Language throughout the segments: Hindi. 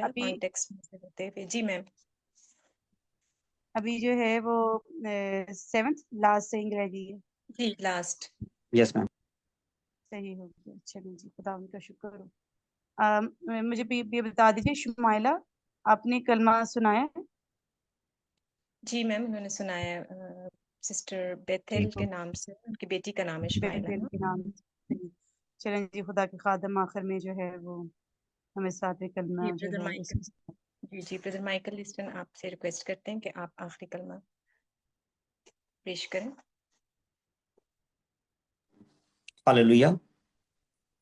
अभी कॉन्टेक्स्ट में से होते हुए। जी मैम। अभी जो है वो 7th लास्ट सेइंग रह गई है। जी लास्ट। Yes ma'am. सही हो गया। चलिए जी, खुदा उनका शुक्र हो। मुझे भी बता दीजिए, शुमाइला आपने कलमा सुनाया है? जी मैम, उन्होंने सुनाया सिस्टर बेथेल के नाम से, उनकी बेटी का नाम है शुमाइला बेथेल ना। के नाम से। चलें जी, खुदा के खादम आखिर में जो है वो हमें साथ में कलमा जी जो ब्रदर है माइकल। जी ब्रदर माइकल लिस्टन आपसे रिक्वेस्ट करते हैं कि आप आखिरी कलमा पेश करें। हालेलुया।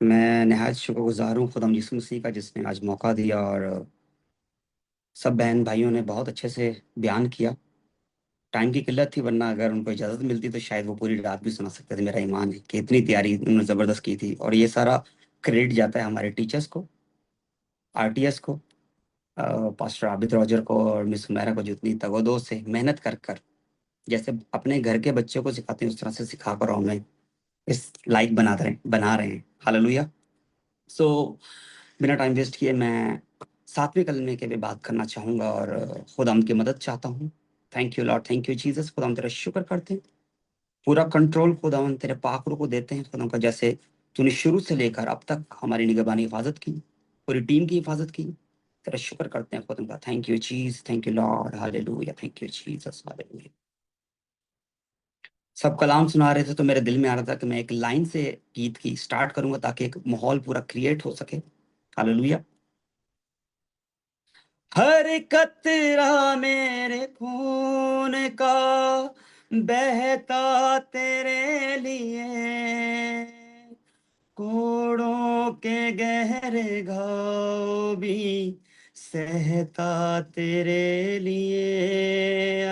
मैं निहायत शुक्रगुजार हूँ खुदा यीशु मसीह का, जिसने आज मौका दिया और सब बहन भाइयों ने बहुत अच्छे से बयान किया। टाइम की किल्लत थी, वरना अगर उनको इजाज़त मिलती तो शायद वो पूरी रात भी सुना सकते थे। मेरा ईमान है कि इतनी तैयारी उन्होंने ज़बरदस्त की थी, और ये सारा क्रेडिट जाता है हमारे टीचर्स को, आरटीएस को, पास्टर आबिद रॉजर को और मिस हुमैरा को, जो इतनी तगोदो से मेहनत कर कर जैसे अपने घर के बच्चों को सिखाते हैं उस तरह से सिखा कर हमें इस लाइक बना रहे हैं। हालेलुया। सो बिना टाइम वेस्ट किए मैं 7वें कलमे के भी बात करना चाहूँगा और खुदा की मदद चाहता हूँ। Thank you Lord, thank you Jesus. खुदा तेरा शुक्र करते हैं, पूरा कंट्रोल खुदा तेरे पाक रूह को देते हैं खुदा का, जैसे तूने शुरू से लेकर अब तक हमारी निगरानी हिफाजत की, पूरी टीम की हिफाजत की। तेरा शुक्र करते हैं खुदा का। Thank you Jesus, thank you Lord, hallelujah, thank you Jesus, hallelujah. सब कलाम सुना रहे थे तो मेरे दिल में आ रहा था कि मैं एक लाइन से गीत की स्टार्ट करूंगा ताकि एक माहौल पूरा क्रिएट हो सके। हालेलुया। हर कतरा मेरे खून का बहता तेरे लिए, कोड़ों के गहरे घाव भी सहता तेरे लिए।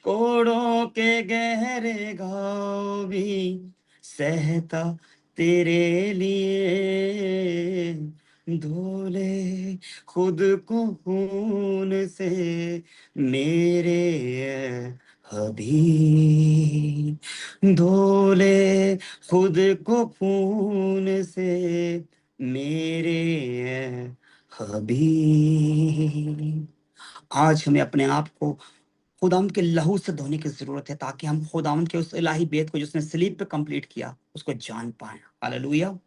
कोड़ों के गहरे घाव भी सहता तेरे लिए। धोले खुद को खून से मेरे हबीब, धोले खुद को खून से मेरे हबीब। आज हमें अपने आप को खुदावंद के लहू से धोने की जरूरत है, ताकि हम खुदावंद के उस इलाही बेत को जिसने स्लीप पे कंप्लीट किया उसको जान पाए। हालेलुया।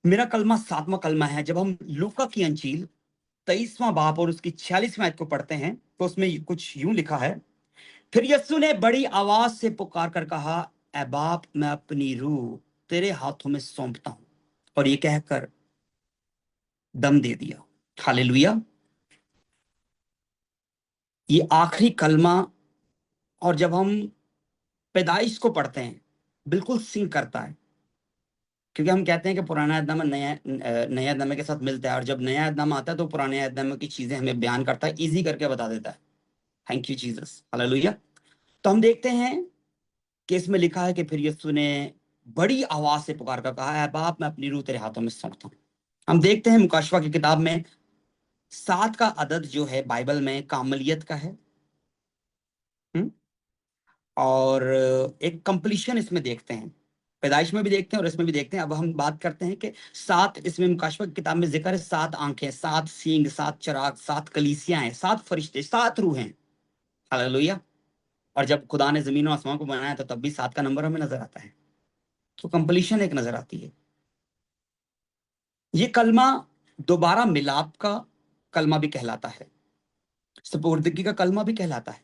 मेरा कलमा 7वां कलमा है। जब हम लूका की अंजील 23वां बाब और उसकी 46वां आयत को पढ़ते हैं तो उसमें कुछ यूं लिखा है, फिर यीशु ने बड़ी आवाज से पुकार कर कहा, ऐ बाप, मैं अपनी रूह तेरे हाथों में सौंपता हूं, और ये कहकर दम दे दिया। हालेलुया। ये आखिरी कलमा, और जब हम पैदाइश को पढ़ते हैं बिल्कुल सिंक करता है, क्योंकि हम कहते हैं कि पुराना अहदनामा नया अहदनामे के साथ मिलता है, और जब नया अहदनामा आता है तो पुराने अहदनामे की चीजें हमें बयान करता है, इजी करके बता देता है। Thank you Jesus, hallelujah. तो हम देखते हैं कि इसमें लिखा है कि फिर यीशु ने बड़ी आवाज से पुकार कर कहा, है बाप, मैं अपनी रूह तेरे हाथों में सौंपता हूं। हम देखते हैं मुकाशवा की किताब में 7 का अदद जो है बाइबल में कामलियत का है। और एक कंप्लीशन इसमें देखते हैं, पैदाइश में भी देखते हैं और इसमें भी देखते हैं। अब हम बात करते हैं कि 7 इसमें मुकाशवा की किताब में जिक्र है, 7 आंखें, 7 सींग, 7 चिराग, 7 कलीसियां हैं, 7 फरिश्ते, 7 रूह हैं। हालेलुया। और जब खुदा ने जमीन और आसमान को बनाया तो तब भी 7 का नंबर हमें नजर आता है, तो कंप्लीशन एक नजर आती है। ये कलमा दोबारा मिलाप का कलमा भी कहलाता है, सुपुर्दगी का कलमा भी कहलाता है।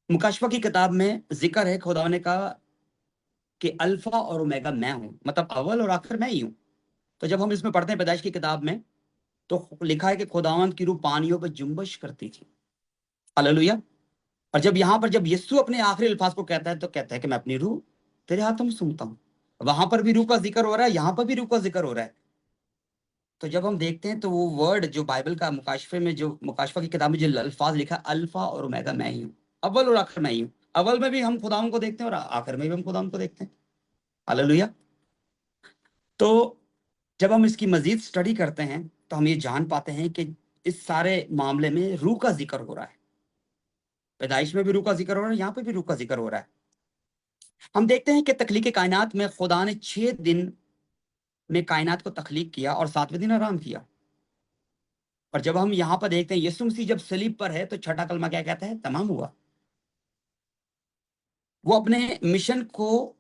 मुकाशवा की किताब में जिक्र है, खुदा ने कहा कि अल्फा और ओमेगा मैं हूं, मतलब अव्वल और आखिर मैं ही हूं। तो जब हम इसमें पढ़ते हैं पैदाइश की किताब में, तो लिखा है कि खुदावंद की रूह पानियों पर जुम्बश करती थी। हालेलुया। और जब यहां पर जब यीशु अपने आखिरी अल्फाज को कहता है तो कहता है कि मैं अपनी रूह तेरे हाथों में सुनता हूं। वहां पर भी रूह का जिक्र हो रहा है, यहां पर भी रूह का जिक्र हो रहा है। तो जब हम देखते हैं तो वो वर्ड जो बाइबल का मुकाशफे में, जो मुकाशफा की किताब में जो अल्फाज लिखा, अल्फा और ओमेगा मैं ही हूँ, अव्वल और आखिर मैं ही हूँ। अव्वल में भी हम खुदाम को देखते हैं और आखिर में भी हम खुदाम को देखते हैं। हालेलुया। तो जब हम इसकी मजीद स्टडी करते हैं तो हम ये जान पाते हैं कि इस सारे मामले में रूह का जिक्र हो रहा है। पैदाइश में भी रूह का जिक्र हो रहा है, यहाँ पे भी रूह का जिक्र हो रहा है। हम देखते हैं कि तख्लीक कायनात में खुदा ने 6 दिन ने कायनात को तख्लीक किया और 7वें दिन आराम किया। और जब हम यहाँ पर देखते हैं यीशु मसीह जब सलीब पर है तो छठा कलमा क्या कहता है? तमाम हुआ। वो अपने मिशन को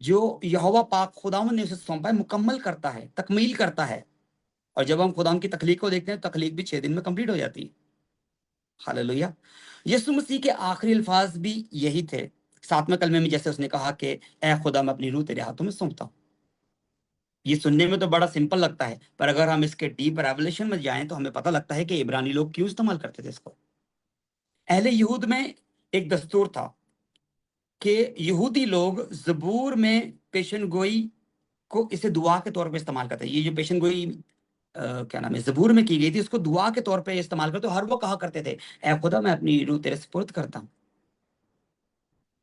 जो यहोवा पाक खुदावंद ने उसे सौंपा है मुकम्मल करता है, तकमील करता है। और जब हम खुदावंद की तख्लीक को देखते हैं, तख्लीक भी 6 दिन में कंप्लीट हो जाती है। हालेलुया। यीशु मसीह के आखिरी अल्फाज भी यही थे 7वें कलमे में, जैसे उसने कहा कि ए खुदा मैं अपनी रूह तेरे हाथों में सौंपता हूँ। ये सुनने में तो बड़ा सिंपल लगता है, पर अगर हम इसके डीप रेवलेशन में जाएं तो हमें पता लगता है कि इब्रानी लोग क्यों इस्तेमाल करते थे इसको। अहले यहूद में एक दस्तूर था कि यहूदी लोग ज़बूर में पेशन गोई को इसे दुआ के तौर पे इस्तेमाल करते हैं। ये जो पेशन गोई क्या नाम है ज़बूर में की गई थी, उसको दुआ के तौर पे इस्तेमाल करते। हर वो कहा करते थे ए खुदा मैं अपनी रूह तेरे सुपुर्द करता हूँ।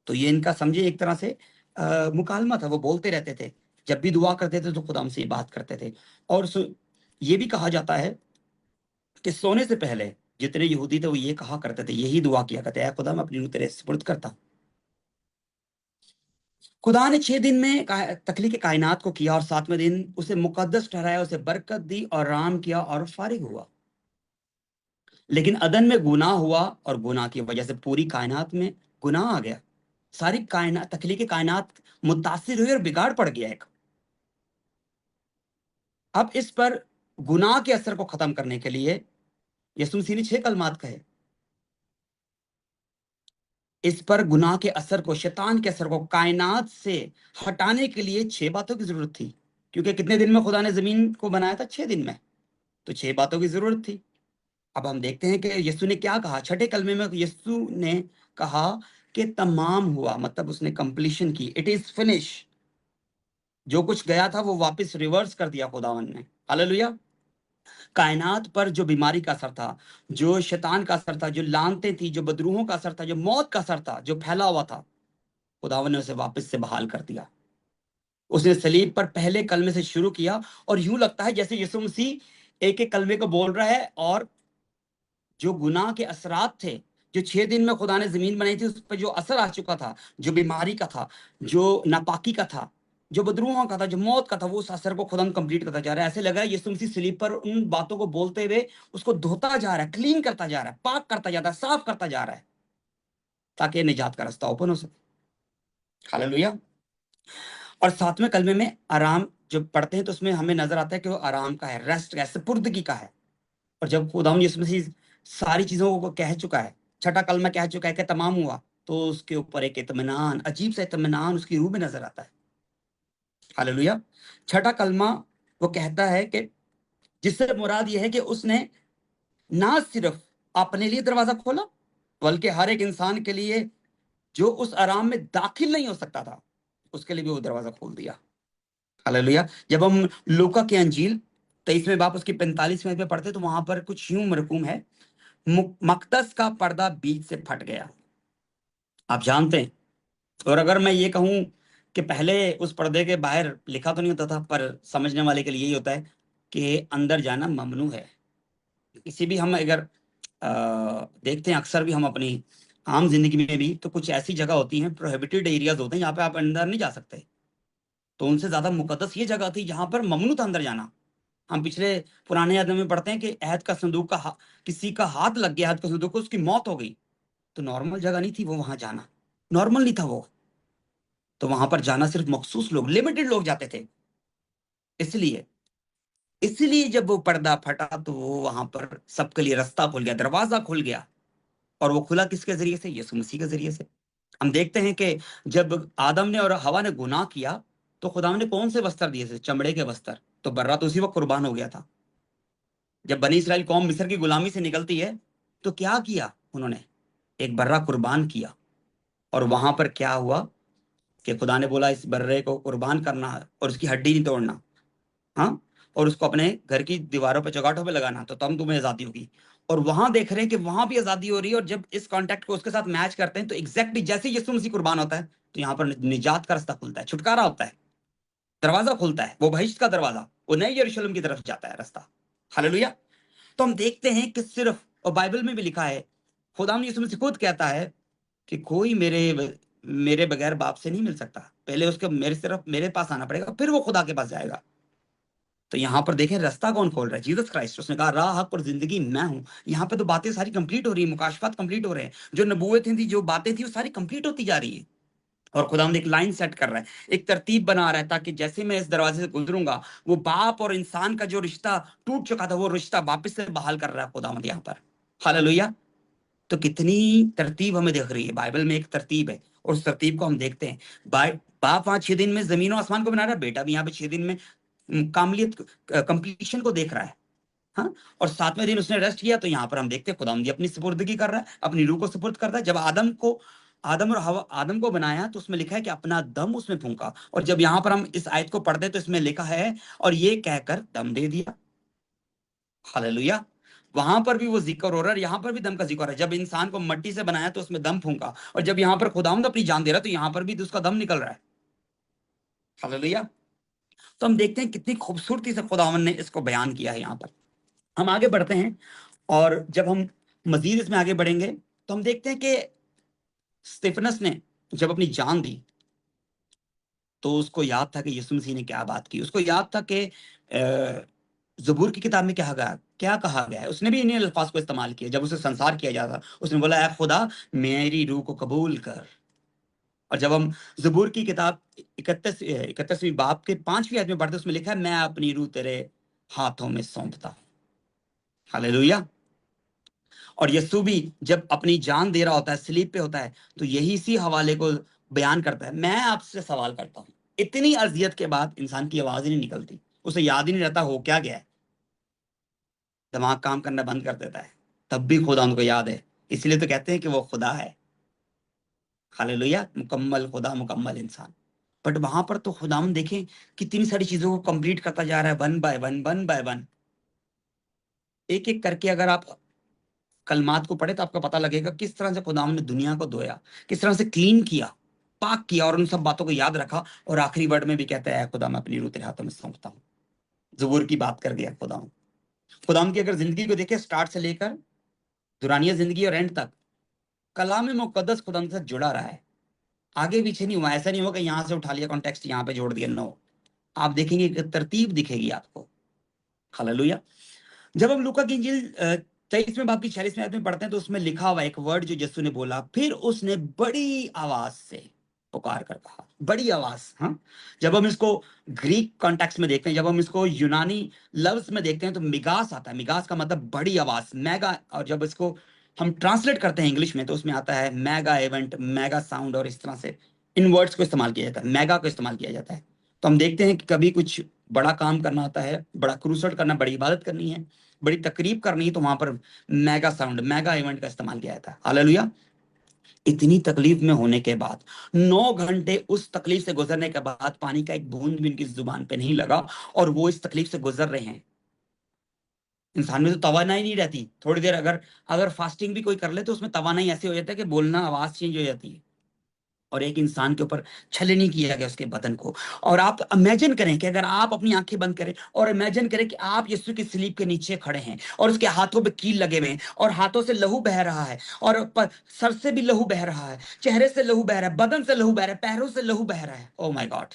तो ये इनका समझे एक तरह से मुकालमा था। वो बोलते रहते थे, जब भी दुआ करते थे तो खुदा हमसे बात करते थे। और ये भी कहा जाता है कि सोने से पहले जितने यहूदी थे वो ये कहा करते थे, यही दुआ किया करते, ऐ खुदा मैं अपनी रूह तेरे सुपुर्द करता हूं। खुदा ने 6 दिन में तख्लीक कायनात को किया और 7वें दिन उसे मुकद्दस ठहराया, उसे बरकत दी और आराम किया और फारिग हुआ। लेकिन अदन में गुनाह हुआ और गुनाह की वजह से पूरी कायनात में गुनाह आ गया। सारी कायनात, तख्लीक कायनात मुतासिर हुई और बिगाड़ पड़ गया एक। अब इस पर गुनाह के असर को खत्म करने के लिए यीशु मसीह ने 6 कलमात कहे। इस पर गुनाह के असर को, शैतान के असर को कायनात से हटाने के लिए 6 बातों की जरूरत थी। क्योंकि कितने दिन में खुदा ने जमीन को बनाया था? 6 दिन में। तो 6 बातों की जरूरत थी। अब हम देखते हैं कि यीशु ने क्या कहा। छठे कलमे में यीशु ने कहा कि तमाम हुआ, मतलब उसने कंप्लीशन की, इट इज फिनिश। जो कुछ गया था वो वापस रिवर्स कर दिया खुदावन ने। हालेलुया। कायनात पर जो बीमारी का असर था, जो शैतान का असर था, जो लानतें थी, जो बदरूहों का असर था, जो मौत का असर था, जो फैला हुआ था, खुदावन ने उसे वापस से बहाल कर दिया। उसने सलीब पर पहले कलमे से शुरू किया और यूं लगता है जैसे यीशु मसीह एक एक कलमे को बोल रहा है और जो गुनाह के असरात थे, जो 6 दिन में खुदा ने जमीन बनाई थी, उस पर जो असर आ चुका था, जो बीमारी का था, जो नापाकी का था, जो बदरूहों का था, जो मौत का था, वो उस असर को खुदा कंप्लीट करता जा रहा है। ऐसे लग रहा है यीशु मसीह सलीब पर उन बातों को बोलते हुए उसको धोता जा रहा है, क्लीन करता जा रहा है, पाक करता जाता है, साफ करता जा रहा है, ताकि निजात का रास्ता ओपन हो सके। हालेलुया। और 7वें कलमे में आराम जब पढ़ते हैं तो उसमें हमें नजर आता है कि वो आराम का है, रेस्ट का है, सुपुर्दगी का है। और जब खुदावंद यीशु मसीह सारी चीजों को कह चुका है, छठा कलमा कह चुका है कि तमाम हुआ, तो उसके ऊपर एक इत्मीनान, अजीब सा इत्मीनान उसकी रूह में नजर आता है। हालेलुया। छठा कलमा वो कहता है कि जिससे मुराद ये है कि उसने ना सिर्फ अपने लिए दरवाजा खोला, बल्कि हर एक इंसान के लिए जो उस आराम में दाखिल नहीं हो सकता था, उसके लिए भी वो दरवाजा खोल दिया। हालेलुया। जब हम लूका की अंजील 23वें बाब उसकी 45वें में पढ़ते तो वहां पर कुछ यूं मरकूम है, मकदस का पर्दा बीच से फट गया। आप जानते हैं। और अगर मैं ये कहूं कि पहले उस पर्दे के बाहर लिखा तो नहीं होता था, पर समझने वाले के लिए यही होता है कि अंदर जाना ममनू है। किसी भी हम अगर देखते हैं, अक्सर भी हम अपनी आम जिंदगी में भी, तो कुछ ऐसी जगह होती हैं, प्रोहिबिटेड एरियाज होते हैं, यहाँ पे आप अंदर नहीं जा सकते। तो उनसे ज्यादा मुकद्दस ये जगह थी जहां पर ममनू था अंदर जाना। हम पिछले पुराने याद में पढ़ते हैं कि अहद का संदूक का किसी का हाथ लग गया, अहद का संदूक को, उसकी मौत हो गई। तो नॉर्मल जगह नहीं थी वो, वहां जाना नॉर्मल नहीं था वो। तो वहां पर जाना सिर्फ मखसूस लोग, लिमिटेड लोग जाते थे। इसलिए इसलिए जब वो पर्दा फटा तो वो वहां पर सबके लिए रास्ता खुल गया, दरवाजा खुल गया। और वो खुला किसके जरिए से? यीशु मसीह के जरिए से। हम देखते हैं कि जब आदम ने और हवा ने गुनाह किया तो खुदा ने कौन से वस्त्र दिए थे? चमड़े के वस्त्र। तो बर्रा तो उसी वक्त कुर्बान हो गया था। जब बनी इसराइल कौम मिस्र की गुलामी से निकलती है तो क्या किया उन्होंने? एक बर्रा कुर्बान किया। और वहां पर क्या हुआ कि खुदा ने बोला इस बर्रे को कुर्बान करना है और उसकी हड्डी नहीं तोड़ना, हाँ, और उसको अपने घर की दीवारों पे, चौगाठों पे लगाना, तो तब तुम्हें आजादी होगी। और वहां देख रहे हैं कि वहां भी आजादी हो रही है। और जब इस कॉन्टेक्ट को उसके साथ मैच करते हैं तो एग्जैक्टली जैसे यीशु मसीह कुर्बान होता है तो यहाँ पर निजात का रास्ता खुलता है, छुटकारा होता है, दरवाजा खुलता है, वो बहिश्त का दरवाजा, वो नए यरूशलेम की तरफ जाता है रास्ता। हालेलुया। तो हम देखते हैं कि सिर्फ, और बाइबल में भी लिखा है, खुदा यीशु मसीह खुद कहता है कि कोई मेरे बगैर बाप से नहीं मिल सकता, पहले उसके मेरे सिर्फ मेरे पास आना पड़ेगा, फिर वो खुदा के पास जाएगा। तो यहाँ पर देखें रास्ता कौन खोल रहा है? Jesus Christ. उसने कहा राह, हक और जिंदगी मैं हूँ। यहाँ पे तो बातें सारी कंप्लीट हो रही है, मुकाशफात कंप्लीट हो रहे हैं, जो नबूवतें थी, जो बातें थी, वो सारी कंप्लीट होती जा रही है। और खुदावंद एक लाइन सेट कर रहा है, एक तरतीब बना रहा है, ताकि जैसे मैं इस दरवाजे से गुजरूंगा, वो बाप और इंसान का जो रिश्ता टूट चुका था, वो रिश्ता वापस से बहाल कर रहा है खुदावंद यहाँ पर। हालेलुया। तो कितनी तरतीब हमें दिख रही है, बाइबल में एक तरतीब है, और उस तरतीब को हम देखते हैं। बाप वहां 6 दिन में जमीन और आसमान को बना रहा है, बेटा भी यहाँ पे 6 दिन में कामलियत कंप्लीशन को देख रहा है। हाँ, और 7वें दिन उसने रेस्ट किया। तो यहाँ पर हम देखते हैं खुदावंद अपनी सुपुर्दगी कर रहा है, अपनी रूह को सुपुर्द करता है। जब आदम और हवा आदम को बनाया, तो उसमें लिखा है कि अपना दम उसमें फूंका। और जब यहाँ पर हम इस आयत को पढ़ते हैं, तो इसमें लिखा है और ये कहकर दम दे दिया। हालेलुया। वहां पर भी वो जिक्र हो रहा है, यहाँ पर भी दम का जिक्र है। जब इंसान को मिट्टी से बनाया तो उसमें दम फूंका, और जब यहाँ पर खुदावंद अपनी जान दे रहा है, तो यहाँ पर भी तो उसका दम निकल रहा है। हालेलुया। तो हम देखते हैं कितनी खूबसूरती से खुदावंद ने इसको बयान किया है। यहाँ पर हम आगे बढ़ते हैं, और जब हम मजीद इसमें आगे बढ़ेंगे, तो हम देखते हैं कि स्तिफनस ने जब अपनी जान दी, तो उसको याद था कि यीशु मसीह ने क्या बात की। उसको याद था कि ज़बूर की किताब में क्या कहा गया है। उसने भी इन्हीं अल्फाज को इस्तेमाल किया जब उसे संसार किया जाता। उसने बोला, ऐ खुदा मेरी रूह को कबूल कर। और जब हम ज़बूर की किताब 31वीं बाब के 5वीं आयत में पढ़ते, उसमें लिखा है, मैं अपनी रूह तेरे हाथों में सौंपता हूं। हालेलुया। और यीशु भी जब अपनी जान दे रहा होता है, सलीब पे होता है, तो यही इसी हवाले को बयान करता है। मैं आपसे सवाल करता हूँ, इतनी अजियत के बाद इंसान की आवाज ही नहीं निकलती, उसे याद ही नहीं रहता हो क्या गया है, दिमाग काम करना बंद कर देता है, तब भी खुदा उनको याद है। इसलिए तो कहते हैं कि वो खुदा है। हालेलुया। मुकम्मल खुदा, मुकम्मल इंसान। बट वहां पर तो खुदा हम देखें कितनी सारी चीजों को कंप्लीट करता जा रहा है, one by one, one by one, एक एक करके। अगर आप कलमात को पढ़े तो आपको पता लगेगा किस तरह से खुदाम ने दुनिया को धोया, किस तरह से क्लीन किया, पाक किया, और उन सब बातों को याद रखा। और आखिरी वर्ड में भी कहता है, खुदा मैं अपनी रूह तेरे हाथों में सौंपता हूँ। ज़बूर की बात कर दिया खुदाम की अगर जिंदगी को देखे, स्टार्ट से लेकर दुरानिया जिंदगी और एंड तक, कलाम मुकद्दस खुदा से जुड़ा रहा है, आगे पीछे नहीं हुआ। ऐसा नहीं हुआ कि यहाँ से उठा लिया कॉन्टेक्स्ट यहाँ पे जोड़ दिया, नो। आप देखेंगे एक तरतीब दिखेगी आपको। हालेलुया। जब हम लूका की इंजील 23वें बाब की 46वें आयत में पढ़ते हैं, तो उसमें लिखा हुआ एक वर्ड जो यीशु ने बोला, फिर उसने बड़ी आवाज से पुकार कर कहा। बड़ी आवाज। हाँ, जब हम इसको ग्रीक कॉन्टेक्स्ट में देखते हैं, जब हम इसको यूनानी लफ्ज में देखते हैं, तो मिगास आता है। मिगास का मतलब बड़ी आवाज, मेगा। और जब इसको हम ट्रांसलेट करते हैं इंग्लिश में, तो उसमें आता है मेगा इवेंट, मेगा साउंड, और इस तरह से इन वर्ड्स को इस्तेमाल किया जाता है, मेगा को इस्तेमाल किया जाता है। तो हम देखते हैं कि कभी कुछ बड़ा काम करना होता है, बड़ा क्रूसेड करना, बड़ी इबादत करनी है, बड़ी तकरीब करनी है, तो वहां पर मेगा साउंड, मेगा इवेंट का इस्तेमाल किया जाता है। हालेलुया। इतनी तकलीफ में होने के बाद, 9 घंटे उस तकलीफ से गुजरने के बाद, पानी का एक बूंद भी उनकी जुबान पे नहीं लगा, और वो इस तकलीफ से गुजर रहे हैं। इंसान में तो तवानाई नहीं रहती। थोड़ी देर अगर अगर फास्टिंग भी कोई कर ले, तो उसमें तवानाई ऐसे हो जाता है कि बोलना, आवाज चेंज हो जाती है। और एक इंसान के ऊपर छलनी किया गया उसके बदन को। और आप इमेजिन करें कि अगर आप अपनी आंखें बंद करें और इमेजिन करें कि आप यीशु की सलीब के नीचे खड़े हैं, और उसके हाथों पे कील लगे हुए हैं, और हाथों से लहू बह रहा है, और सर से भी लहू बह रहा है, चेहरे से लहू बह रहा है, बदन से लहू बह रहा है, पैरों से लहू बह रहा है। Oh my God.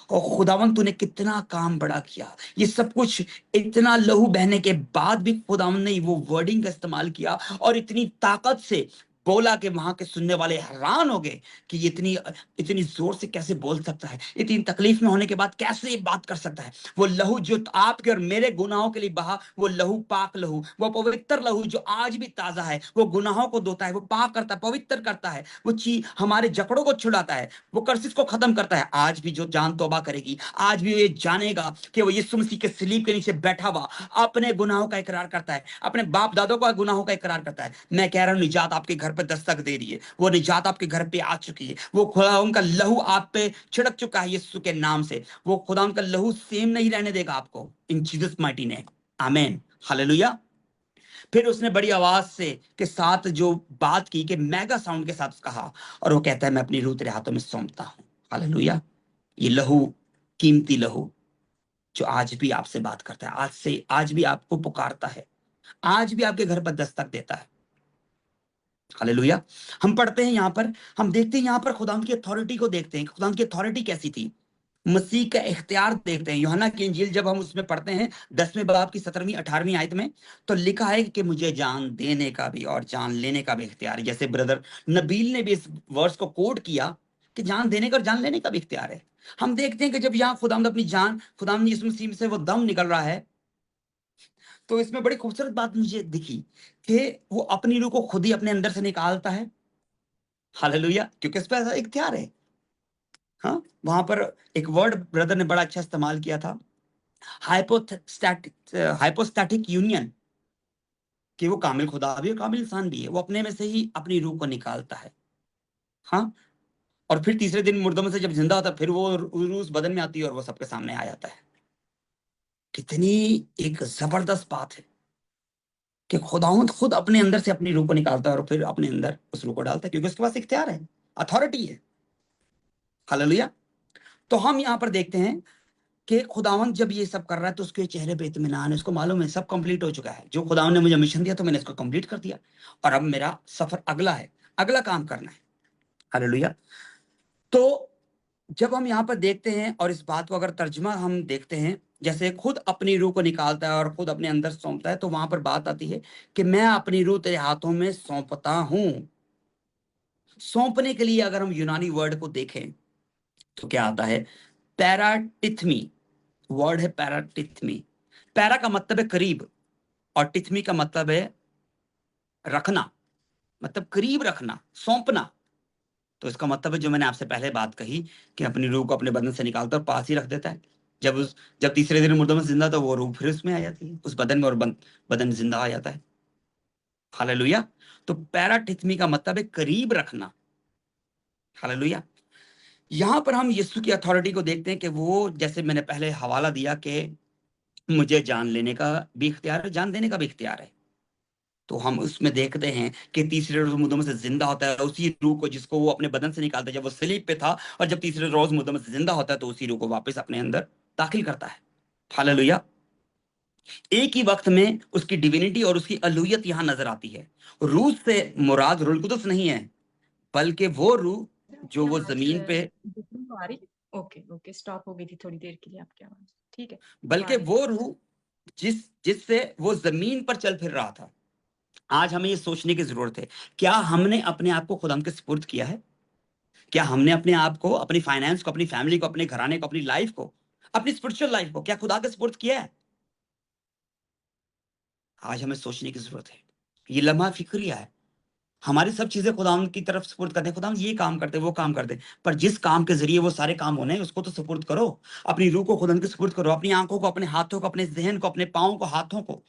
और खुदावन तूने कितना काम बड़ा किया। ये सब कुछ, इतना लहू बहने के बाद भी खुदावन ने वो वर्डिंग का इस्तेमाल किया, और इतनी ताकत से बोला कि वहां के सुनने वाले हैरान हो गए कि ये इतनी इतनी जोर से कैसे बोल सकता है, इतनी तकलीफ में होने के बाद कैसे ये बात कर सकता है। वो लहू जो आपके और मेरे गुनाहों के लिए बहा, वो लहू पाक लहू, वो पवित्र लहू जो आज भी ताजा है, वो गुनाहों को धोता है, वो पाक करता है, पवित्र करता है, वो चीज हमारे जकड़ों को छुड़ाता है, वो कर्सिस को खत्म करता है। आज भी जो जान तौबा करेगी, आज भी ये जानेगा कि वो यीशु मसीह के सलीब के नीचे बैठा हुआ अपने गुनाहों का इकरार करता है, अपने बाप दादों का गुनाहों का इकरार करता है। मैं कह रहा हूं, निजात आपके घर पे दस्तक दे रही है, वो निजात आपके घर पे आ चुकी है। वो खुदा उनका लहू आप पे छिड़क चुका है यीशु के नाम से। वो खुदा उनका लहू सेम नहीं रहने देगा आपको, इन जीसस माइटी नेम, आमीन। हालेलुया। फिर उसने बड़ी आवाज से के साथ जो बात की, कि मेगा साउंड के साथ कहा, और वो कहता है, मैं अपनी रूह तेरे हाथों में सौंपता हूं। हालेलुया। ये लहू, कीमती लहू, जो आज भी आपसे बात करता है, आज भी आपको पुकारता है, आज भी आपके घर पर दस्तक देता है। हालेलुया। हम पढ़ते हैं यहाँ पर, हम देखते हैं यहाँ पर खुदा की अथॉरिटी को देखते हैं, खुदा की अथॉरिटी कैसी थी। मसीह का इख्तियार देखते हैं। यूहन्ना की इंजील जब हम उसमें पढ़ते हैं 10वें बाब की 17वीं 18वीं आयत में, तो लिखा है कि मुझे जान देने का भी और जान लेने का भी इख्तियार है। जैसे ब्रदर नबील ने भी इस वर्स को कोट किया कि जान देने का और जान लेने का भी इख्तियार है। हम देखते हैं कि जब यहाँ खुदावंद अपनी जान, खुदावंद यीशु मसीह से वो दम निकल रहा है, तो इसमें बड़ी खूबसूरत बात मुझे दिखी कि वो अपनी रूह को खुद ही अपने अंदर से निकालता है। हालेलुया, क्योंकि इस पर ऐसा इख्तियार है। हाँ, वहां पर एक वर्ड ब्रदर ने बड़ा अच्छा इस्तेमाल किया था, हाइपोस्टैटिक यूनियन, कि वो कामिल खुदा भी और कामिल इंसान भी है। वो अपने में से ही अपनी रूह को निकालता है। हाँ, और फिर तीसरे दिन मुर्दों में से जब जिंदा होता है, फिर वो रूह उस बदन में आती है और वो सबके सामने आ जाता है। कितनी एक जबरदस्त बात है कि खुदावंद खुद अपने अंदर से अपनी रूह को निकालता है और फिर अपने अंदर उस रूह को डालता है, क्योंकि उसके पास इख्तियार है, अथॉरिटी है। हालेलुया। तो हम यहाँ पर देखते हैं कि खुदावंद जब ये सब कर रहा है तो उसके चेहरे पे इत्मीनान है। उसको मालूम है सब कंप्लीट हो चुका है। जो खुदावंद ने मुझे मिशन दिया तो मैंने इसको कंप्लीट कर दिया, और अब मेरा सफर अगला है, अगला काम करना है। हालेलुया। तो जब हम यहाँ पर देखते हैं और इस बात को अगर तर्जुमा हम देखते हैं, जैसे खुद अपनी रूह को निकालता है और खुद अपने अंदर सौंपता है, तो वहां पर बात आती है कि मैं अपनी रूह तेरे हाथों में सौंपता हूं। सौंपने के लिए अगर हम यूनानी वर्ड को देखें तो क्या आता है? पैराटिथमी वर्ड है, पैराटिथमी। पैरा का मतलब है करीब, और टिथमी का मतलब है रखना, मतलब करीब रखना, सौंपना। तो इसका मतलब है जो मैंने आपसे पहले बात कही कि अपनी रूह को अपने बदन से निकालता और पास ही रख देता है। जब तीसरे दिन मुर्दों में जिंदा, तो वो रूह फिर उसमें आ जाती है, उस बदन में, और बदन जिंदा आ जाता है। हालेलुया। तो पैराटिथमी का मतलब है करीब रखना। हालेलुया। यहां पर हम यीशु की अथॉरिटी को देखते हैं कि वो, जैसे मैंने पहले हवाला दिया कि मुझे जान लेने का भी इख्तियार है, जान देने का भी इख्तियार है। तो हम उसमें देखते हैं कि तीसरे रोज मुर्दों में से जिंदा होता है उसी रूह को जिसको वो अपने बदन से निकालता है जब वो सलीब पे था, और जब तीसरे रोज मुर्दों में से जिंदा होता है तो उसी रूह को वापस अपने अंदर दाखिल करता है। हालेलुया। एक ही वक्त में उसकी डिविनिटी और उसकी अलूहियत यहाँ नजर आती है। रूह से मुराद रूहुल कुदस नहीं है, बल्कि वो रूह जो वो जमीन पे, आ रही? ओके ओके, स्टॉप हो गई थी थोड़ी देर के लिए आपकी आवाज। ठीक है, बल्कि वो रूह जिससे वो जमीन पर चल फिर रहा था। आज हमें ये सोचने की जरूरत है, क्या हमने अपने आप को खुदा के सुपुर्द किया है? क्या हमने अपने आप को, अपनी फाइनेंस को, अपनी फैमिली को, अपने घराने को, अपनी लाइफ को, अपनी स्पिरिचुअल लाइफ को क्या खुदा के सुपुर्द किया है? आज हमें सोचने की जरूरत है। ये लम्हा फिक्रिया है। हमारी सब चीजें खुदावंद की तरफ सुपुर्द करते हैं, खुदावंद ये काम करते, वो काम करते, पर जिस काम के जरिए वो सारे काम होने हैं उसको तो सुपुर्द करो। अपनी रूह को खुदावंद के सुपुर्द करो, अपनी आंखों को, अपने हाथों को, अपने जहन को, अपने पाँव को, हाथों को।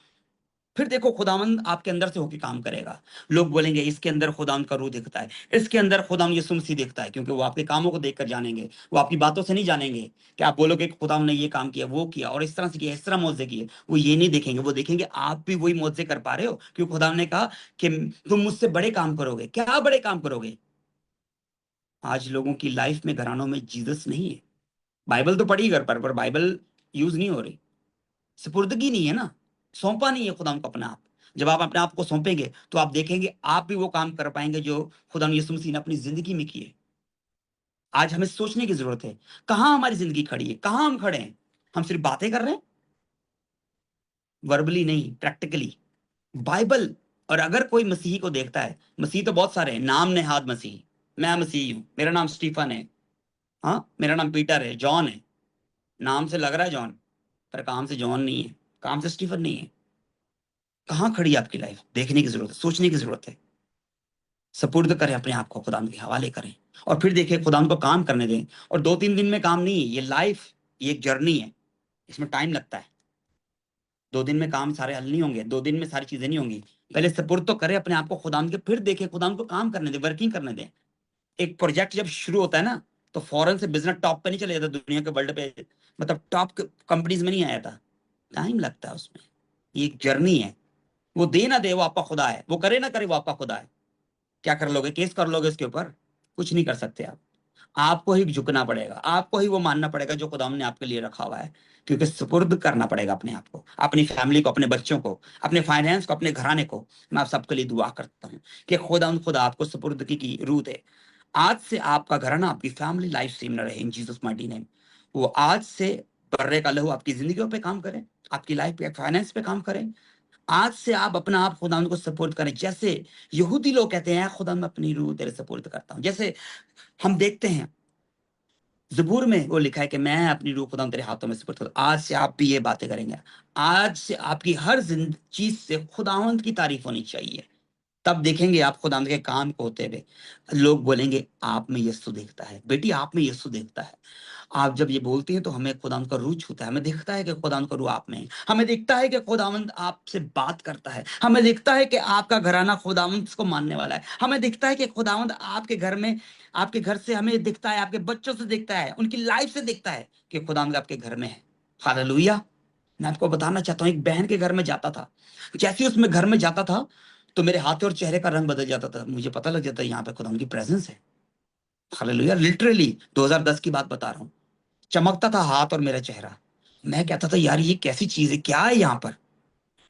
फिर देखो खुदावंद आपके अंदर से होकर काम करेगा। लोग बोलेंगे इसके अंदर खुदावंद का रूह दिखता है, इसके अंदर खुदावंद यीशु मसीह दिखता है, क्योंकि वो आपके कामों को देखकर जानेंगे, वो आपकी बातों से नहीं जानेंगे कि आप बोलोगे कि खुदावंद ने ये काम किया, वो किया, और इस तरह से किया, इस तरह मौजे किए। वो ये नहीं देखेंगे, वो देखेंगे आप भी वही मौजे कर पा रहे हो, क्योंकि खुदावंद ने कहा कि तुम मुझसे बड़े काम करोगे। क्या बड़े काम करोगे? आज लोगों की लाइफ में, घरानों में जीसस नहीं है। बाइबल तो पढ़ी घर पर बाइबल यूज नहीं हो रही, सुपुर्दगी नहीं है ना, सौंपा नहीं है खुदा को अपना आप। जब आप अपने आप को सौंपेंगे तो आप देखेंगे आप भी वो काम कर पाएंगे जो खुदा यीशु मसीह ने अपनी जिंदगी में किए। आज हमें सोचने की जरूरत है, कहां हमारी जिंदगी खड़ी है, कहां हम खड़े हैं? हम सिर्फ बातें कर रहे हैं, वर्बली नहीं, प्रैक्टिकली। बाइबल। और अगर कोई मसीही को देखता है, मसीह तो बहुत सारे हैं, नाम नेहाद मसीह, मैं मसीह हूं, मेरा नाम स्टीफन है, हाँ मेरा नाम पीटर है, जॉन है, नाम से लग रहा है जॉन, पर काम से जॉन नहीं है, काम से स्टीफन नहीं है। कहां खड़ी है आपकी लाइफ? देखने की जरूरत है, सोचने की जरूरत है। सपुर्द करें अपने आप को, खुदा के हवाले करें, और फिर देखिए खुदा को काम करने दें। और 2-3 दिन में काम नहीं है ये लाइफ, ये एक जर्नी है, इसमें टाइम लगता है। 2 दिन में काम सारे हल नहीं होंगे, 2 दिन में सारी चीजें नहीं होंगी। पहले सपुर्द तो करें अपने आप को खुदा के, फिर देखें खुदा को काम करने दें, वर्किंग करने दें। एक प्रोजेक्ट जब शुरू होता है ना, तो फौरन से बिजनेस टॉप पे नहीं चले जाता, दुनिया के वर्ल्ड पे, मतलब टॉप कंपनीज में नहीं आया था। टाइम लगता है उसमें, ये एक जर्नी है। वो दे ना दे वो आपका खुदा है, वो करे ना करे वो आपका खुदा है। क्या कर लोगे? केस कर लोगे इसके ऊपर? कुछ नहीं कर सकते आप। आपको ही झुकना पड़ेगा, आपको ही वो मानना पड़ेगा जो खुदा ने आपके लिए रखा हुआ है, क्योंकि सुपुर्द करना पड़ेगा अपने आप को, अपनी फैमिली को, अपने बच्चों को, अपने फाइनेंस को, अपने घराने को। मैं आप सबके लिए दुआ करता हूँ कि खुदा आपको सुपुर्द की रूह दे। आज से आपका घराना, आपकी फैमिली लाइफ सेम न रहे, इन जीसस माइटी नेम। वो आज से बर्रे का लहू आपकी जिंदगियों पे काम करें, आपकी लाइफ पे, फाइनेंस पे काम करें। आज से आप अपना आप खुदा को सपोर्ट करें, जैसे यहूदी लोग कहते हैं खुदा मैं अपनी रूह तेरे सपोर्ट करता हूं। जैसे हम देखते हैं ज़बूर में वो लिखा है कि मैं अपनी रूह खुदा तेरे हाथों में सपोर्ट करता हूं। आज से आप भी ये बातें करेंगे। आज से आपकी हर चीज से खुदावंद की तारीफ होनी चाहिए। तब देखेंगे आप खुदावंद के काम को होते हुए। लोग बोलेंगे आप में यीशु देखता है, बेटी आप में यीशु देखता है। आप जब ये बोलती हैं तो हमें खुदावंद का रूह छूता है, हमें दिखता है कि खुदावंद का रूह आप में है, हमें दिखता है कि खुदावंद आपसे बात करता है, हमें दिखता है कि आपका घराना खुदावंद को मानने वाला है, हमें दिखता है कि खुदावंद आपके घर में, आपके घर से हमें दिखता है, आपके बच्चों से दिखता है, उनकी लाइफ से दिखता है कि खुदावंद आपके घर में है। हालेलुया। मैं आपको बताना चाहता हूँ, एक बहन के घर में जाता था, जैसे ही उसमें घर में जाता था तो मेरे हाथ और चेहरे का रंग बदल जाता था, मुझे पता लग जाता है यहाँ पे खुदावंद की प्रेजेंस है। हालेलुया। लिटरली 2010 की बात बता रहा हूँ। चमकता था हाथ और मेरा चेहरा। मैं कहता था यार ये कैसी चीज है, क्या है यहाँ पर,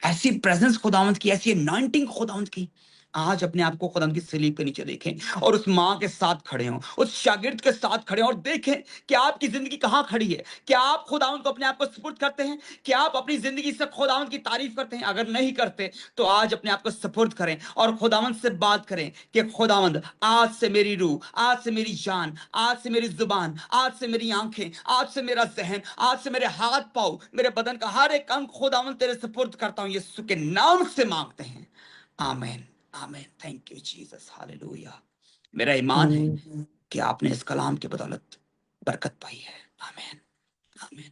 ऐसी प्रेजेंस खुदावंद की, ऐसी अनॉइंटिंग खुदावंद की। आज अपने आप को खुदावंद की सलीब के नीचे देखें और उस माँ के साथ खड़े हों, उस शागिर्द के साथ खड़े हों और देखें कि आपकी जिंदगी कहाँ खड़ी है। क्या आप खुदावंद को अपने आप को सपोर्ट करते हैं? क्या आप अपनी जिंदगी से खुदावंद की तारीफ करते हैं? अगर नहीं करते तो आज अपने आप को सपोर्ट करें और खुदावंद से बात करें कि खुदावंद आज से मेरी रूह, आज से मेरी जान, आज से मेरी जुबान, आज से मेरी आंखें, आज से मेरा जहन, आज से मेरे हाथ पाँव, मेरे बदन का हर एक अंग खुदावंद तेरे सपोर्ट करता हूं, यीशु के नाम से मांगते हैं। आमीन आमीन। Thank you Jesus. हालेलुया। मेरा ईमान है कि आपने इस कलाम की बदौलत बरकत पाई है। आमीन आमीन।